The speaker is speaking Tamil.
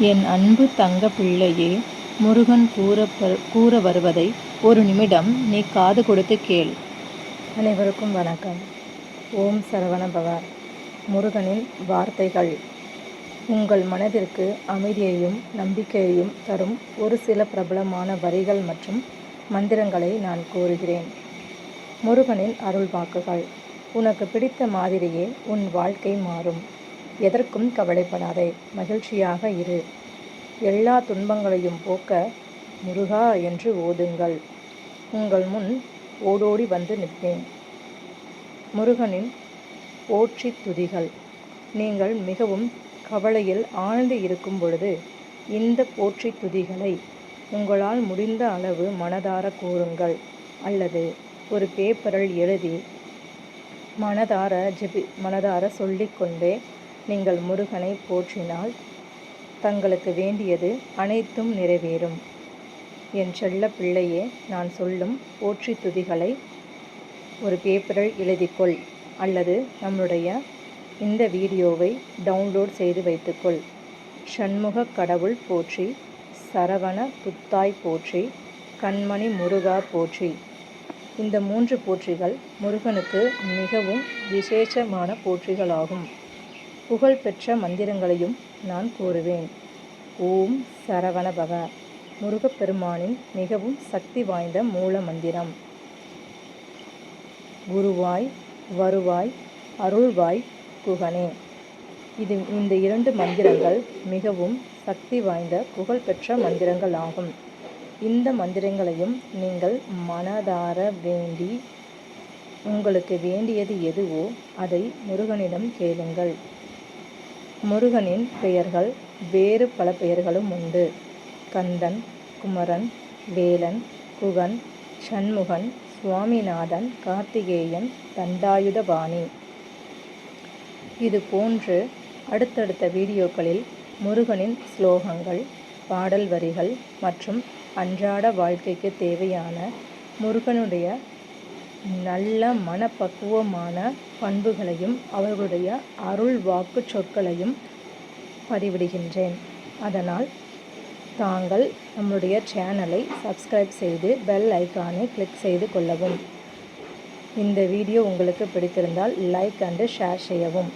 என் அன்பு தங்க பிள்ளையே, முருகன் கூற வருவதை ஒரு நிமிடம் நீ காது கொடுத்து கேள். அனைவருக்கும் வணக்கம். ஓம் சரவண பவ. முருகனின் வார்த்தைகள் உங்கள் மனதிற்கு அமைதியையும் நம்பிக்கையையும் தரும் ஒரு சில பிரபலமான வரிகள் மற்றும் மந்திரங்களை நான் கூறுகிறேன். முருகனின் அருள் வாக்குகள். உனக்கு பிடித்த மாதிரியே உன் வாழ்க்கை மாறும். எதற்கும் கவலைப்படாதே, மகிழ்ச்சியாக இரு. எல்லா துன்பங்களையும் போக்க முருகா என்று ஓதுங்கள். உங்கள் முன் ஓடோடி வந்து நிற்பேன். முருகனின் போற்றி துதிகள். நீங்கள் மிகவும் கவலையில் ஆழ்ந்து இருக்கும் பொழுது இந்த போற்றி துதிகளை உங்களால் முடிந்த அளவு மனதார கூறுங்கள், அல்லது ஒரு பேப்பரில் எழுதி மனதார சொல்லிக்கொண்டே நீங்கள் முருகனை போற்றினால் தங்களுக்கு வேண்டியது அனைத்தும் நிறைவேறும். என் செல்ல பிள்ளையே, நான் சொல்லும் போற்றி துதிகளை ஒரு பேப்பரில் எழுதிக்கொள், அல்லது நம்முடைய இந்த வீடியோவை டவுன்லோட் செய்து வைத்துக்கொள். சண்முக கடவுள் போற்றி, சரவண புத்தாய் போற்றி, கண்மணி முருகா போற்றி. இந்த 3 போற்றிகள் முருகனுக்கு மிகவும் விசேஷமான போற்றிகளாகும். புகழ்பெற்ற மந்திரங்களையும் நான் கூறுவேன். ஓம் சரவண பவ முருகப்பெருமானின் மிகவும் சக்தி வாய்ந்த மூல மந்திரம். குருவாய் வருவாய் அருள்வாய் குகனே. இந்த 2 மந்திரங்கள் மிகவும் சக்தி வாய்ந்த புகழ்பெற்ற மந்திரங்கள் ஆகும். இந்த மந்திரங்களையும் நீங்கள் மனதார வேண்டி உங்களுக்கு வேண்டியது எதுவோ அதை முருகனிடம் கேளுங்கள். முருகனின் பெயர்கள் வேறு பல பெயர்களும் உண்டு. கந்தன், குமரன், வேலன், குகன், சண்முகன், சுவாமிநாதன், கார்த்திகேயன், தண்டாயுதபாணி. இது போன்று அடுத்தடுத்த வீடியோக்களில் முருகனின் ஸ்லோகங்கள், பாடல் வரிகள் மற்றும் அன்றாட வாழ்க்கைக்கு தேவையான முருகனுடைய நல்ல மனப்பக்குவமான பண்புகளையும் அவர்களுடைய அருள் வாக்கு சொற்களையும் பதிவிடுகின்றேன். அதனால் தாங்கள் நம்முடைய சேனலை சப்ஸ்கிரைப் செய்து பெல் ஐக்கானை கிளிக் செய்து கொள்ளவும். இந்த வீடியோ உங்களுக்கு பிடித்திருந்தால் லைக் அண்டு ஷேர் செய்யவும்.